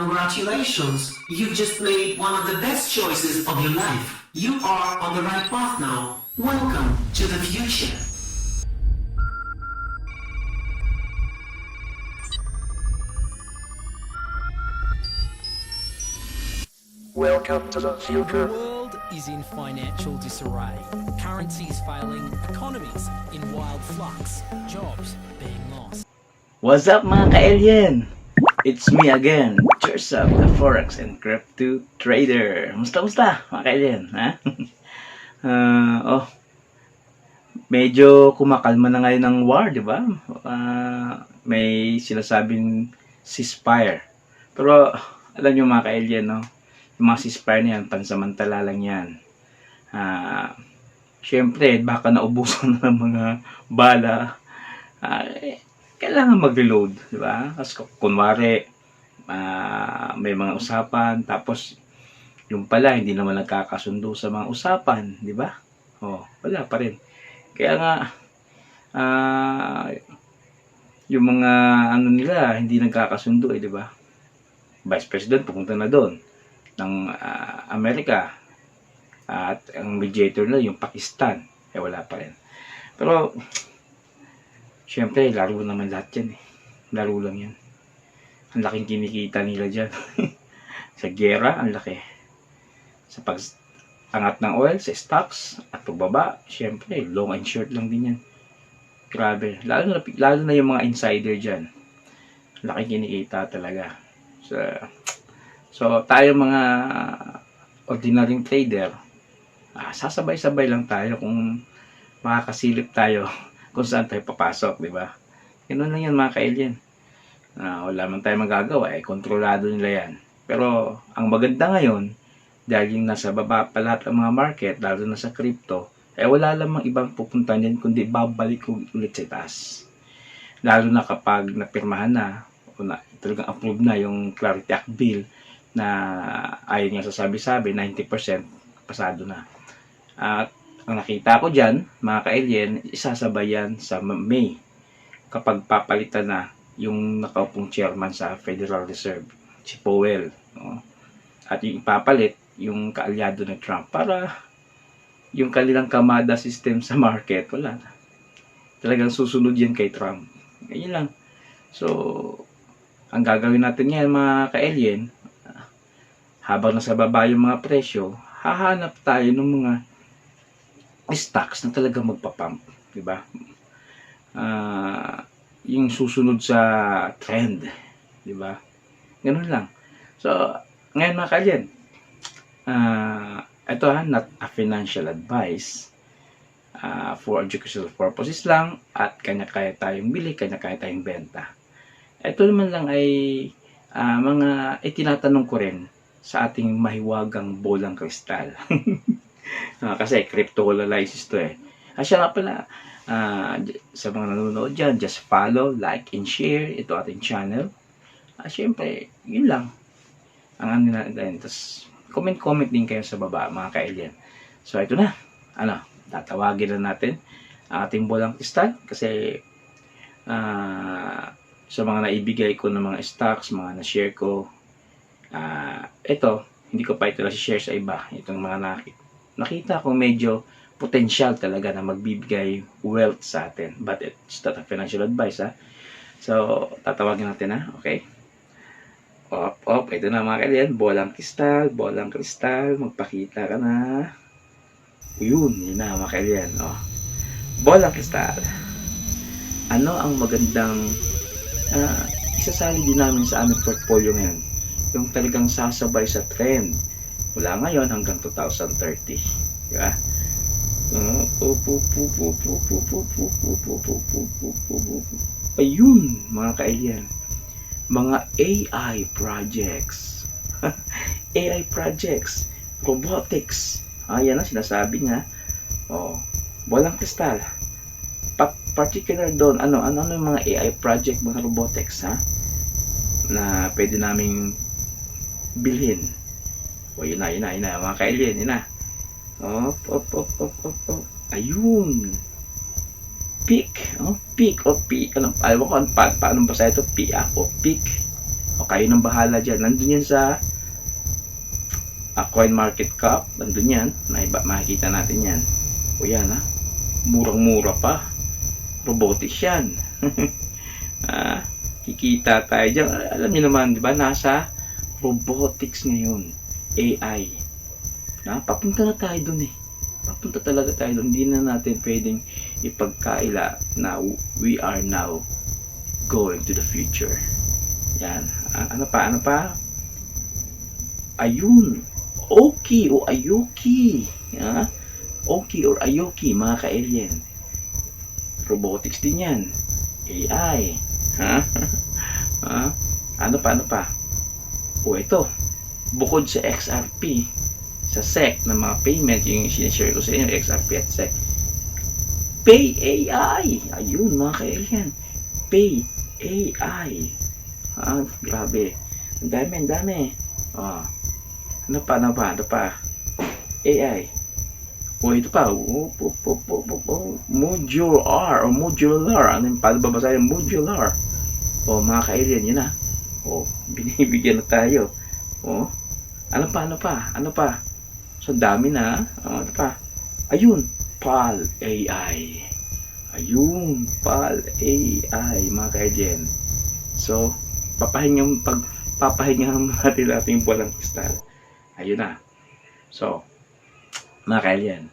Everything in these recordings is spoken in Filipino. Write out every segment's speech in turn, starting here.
Congratulations! You've just made one of the best choices of your life. You are on the right path now. Welcome to the future. Welcome to the The future. world is in financial disarray. Currencies failing, economies in wild flux, jobs being lost. What's up mga ka-alien? It's me again, Joseph, the Forex and Crypto Trader. Musta mga ka-alien? Ha? Medyo kumakalma na ngayon ng war, di ba? May sinasabing ceasefire. Pero alam nyo mga ka-alien, no? Yung mga ceasefire na yan, pansamantala lang yan. Siyempre, baka naubusan na ng mga bala. Kailangan mag-reload, di ba? Kasi kunwari, may mga usapan, tapos yung pala, hindi naman nagkakasundo sa mga usapan, di ba? Wala pa rin. Kaya nga, yung mga ano nila, hindi nagkakasundo, di ba? Vice President, pupunta na doon ng Amerika. At ang mediator na yung Pakistan, wala pa rin. Pero, siyempre, laro naman lahat yan eh. Laro lang yan. Ang laking kinikita nila dyan. Sa gera, ang laki. Sa pag-angat ng oil, sa stocks, at pagbaba, siyempre, long and short lang din yan. Grabe. Lalo na yung mga insider dyan. Laking kinikita talaga. So tayo mga ordinary trader, sasabay-sabay lang tayo kung makakasilip tayo kung saan tayo papasok, di ba? Ganun lang yan mga ka-alien. Wala man tayo magagawa, kontrolado nila yan. Pero ang maganda ngayon, dahil yung nasa baba pa lahat ng mga market, lalo na sa crypto, wala lamang ibang pupunta niyan kundi babalik ulit sa taas. Lalo na kapag napirmahan na, o talagang approve na yung Clarity Act Bill na ayon nga sa sabi-sabi, 90% pasado na. At ang nakita ko dyan, mga ka-alien, isasabay yan sa May kapag papalitan na yung nakaupong chairman sa Federal Reserve, si Powell. At yung ipapalit, yung kaalyado ng Trump para yung kanilang kamada system sa market, wala na. Talagang susunod yan kay Trump. Ganyan lang. So, ang gagawin natin ngayon mga ka-alien, habang nasa baba yung mga presyo, hahanap tayo ng mga stocks na talaga magpapump, di ba? Yung susunod sa trend, di ba? Ganun lang. So, ngayon mga ka-alien, ito not a financial advice, for educational purposes lang, at kanya-kaya tayong bili, kanya-kaya tayong benta. Ito naman lang ay mga itinatanong ko rin sa ating mahiwagang bolang kristal. Kasi cryptanalysis to eh. Siya nga pala, sa mga nanonood dyan, just follow, like, and share ito ating channel. Siyempre, yun lang ang ano natin. Tapos, comment din kayo sa baba, mga ka-alien. So, ito na. Tatawagin na natin ang ating bolang kristal. Kasi, sa mga naibigay ko ng mga stocks, mga na-share ko, ito, hindi ko pa ito na-share sa iba. Itong mga nakita ko medyo potential talaga na magbibigay wealth sa atin. But it's not a financial advice, ha. So, tatawagin natin, ha. Okay? Ito na mga ka-alien. Bolang kristal. Magpakita ka na. Yun na mga ka-alien. Bolang kristal. Ano ang magandang isasali din namin sa aming portfolio ngayon? Yung talagang sasabay sa trend mula ngayon hanggang 2030, di ba? Ayun mga ka-alien, mga AI projects. AI projects, robotics, yan ang sinasabi nga. Bolang kristal, particular doon, ano yung mga AI project, mga robotics, na pwede naming bilhin. Yun na, mga ka-alien, yun na. Ayun. Peak. Peak. Alam ko paano basa ito? Peak. O kayo nang bahala dyan. Nandun yan sa Coin Market Cap. Nandun yan. Makikita natin yan. O yan ha. Murang-mura pa. Robotics yan. Kikita tayo dyan. Alam niyo naman, di ba? Nasa robotics ngayon. AI. Papunta na tayo dun eh. Papunta talaga tayo dun. Hindi na natin pwedeng ipagkaila na we are now going to the future. Yan. Ano pa? Ayun. Oki o Ayoki. Oki or Ayoki, mga ka-alien. Robotics din yan. AI. Ano pa? O ito. Bukod sa XRP, sa SEC ng mga payment, yung sinishare ko sa inyo, XRP at SEC. Pay AI. Ayun, mga ka-alien. Pay AI. Grabe. Ang dami. Ano pa? AI. O ito pa. Modular. Ano yung paano babasahin? Modular. O mga ka-alien, yun na. O, binibigyan na tayo. O, ano pa? So, dami na. Ano pa? Ayun, PAL AI. Mga ka-alien. So, papahingan natin ating bolang kristal. Ayun na. So, mga ka-alien,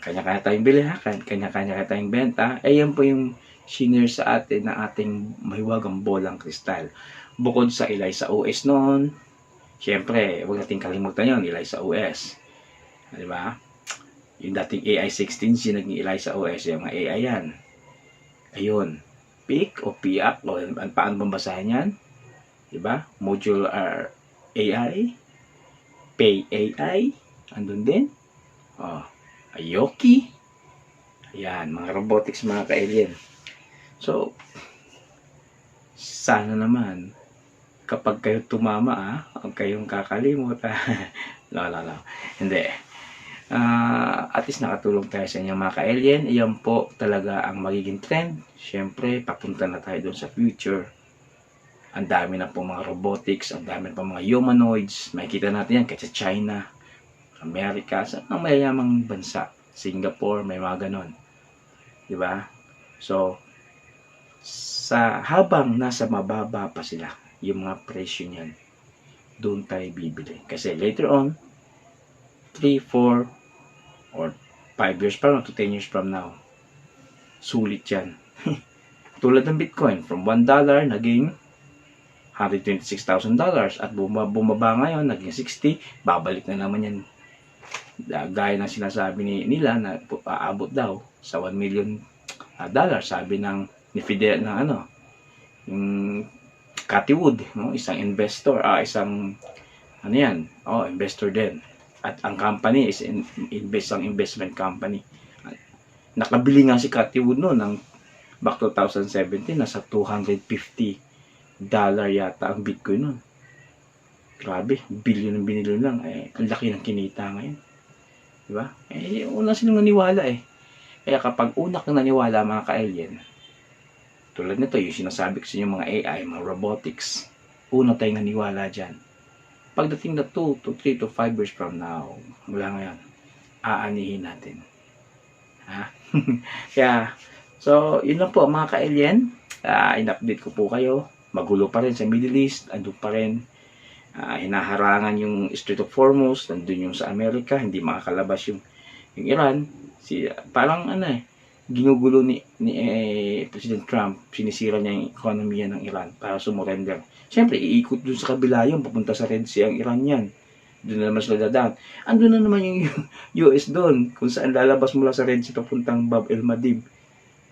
kanya-kanya tayong bili ha, kanya-kanya tayong benta. Ayan po yung senior sa atin na ating mahiwagang bolang kristal. Bukod sa ilay sa OS noon, syempre, huwag natin kalimutan yun, ilay sa OS. Diba? Yung dating AI-16, naging ilay sa OS, yung mga AI yan. Ayun. PIC o PIAC, o paano babasahin yan? Diba? Modular AI, Pay AI, andun din. Ayoki. Ayan, mga robotics, mga ka-alien. So, sana naman, kapag kayo tumama, huwag kayong kakalimot. No. Hindi. At least nakatulong tayo sa inyo, mga ka-alien. Iyan po talaga ang magiging trend. Siyempre, papunta na tayo doon sa future. Ang dami na po mga robotics, ang dami na po mga humanoids. Makikita natin yan kahit sa China, Amerika, sa mga mayayamang bansa. Singapore, may mga ganon. Diba? So, habang nasa mababa pa sila, yung mga presyo niyan, doon tayo bibili. Kasi later on, 3, 4, or 5 years from now to 10 years from now, sulit yan. Tulad ng Bitcoin, from $1 naging $126,000 at bumaba ngayon, naging 60, babalik na naman yan. Gaya ng sinasabi nila na aabot daw sa $1 million, sabi ni Fidel na yung Cathy Wood, isang investor, investor din. At ang company is isang investment company. Nakabili nga si Cathy Wood noon ng back 2017, nasa $250 yata ang Bitcoin nun. Grabe, billion ang binili lang. Ang laki ng kinita ngayon. Diba? Una silang naniwala eh. Kaya kapag una kang naniwala, mga ka-alien, tulad nito, yung sinasabi ko sa inyo, mga AI, mga robotics, una tayong naniwala dyan. Pagdating na 2 to 3 to 5 years from now, mula ngayon, aanihin natin. Kaya, so, yun lang po, mga ka-alien. In-update ko po kayo. Magulo pa rin sa Middle East, andun pa rin. Hinaharangan yung Strait of Hormuz, nandun yung sa Amerika, hindi makakalabas yung Iran. Parang ginugulo ni President Trump, sinisira niya yung ekonomiya ng Iran para sumurrender. Siyempre, iikot dun sa kabila yung papunta sa Red Sea ang Iran yan. Doon na naman sila dadaan. Andun na naman yung US doon, kung saan lalabas mula sa Red Sea papuntang Bab el Mandeb.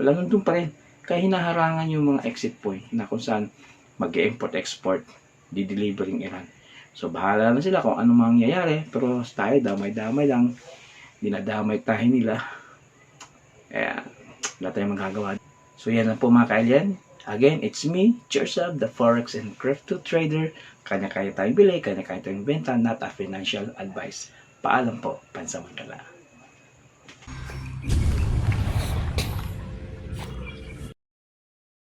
Wala nandun pa rin. Kaya hinaharangan yung mga exit point na kung saan mag-import-export, di-delivering Iran. So, bahala na sila kung ano mangyayari. Pero tayo, damay-damay lang. Dinadamay tayo nila. Kaya, wala tayong magagawa. So, yan na po, mga ka-alien. Again, it's me, Chersab, the Forex and Crypto Trader. Kanya-kaya tayong bili, kanya-kaya tayong benta, not a financial advice. Paalam po, pansamantala.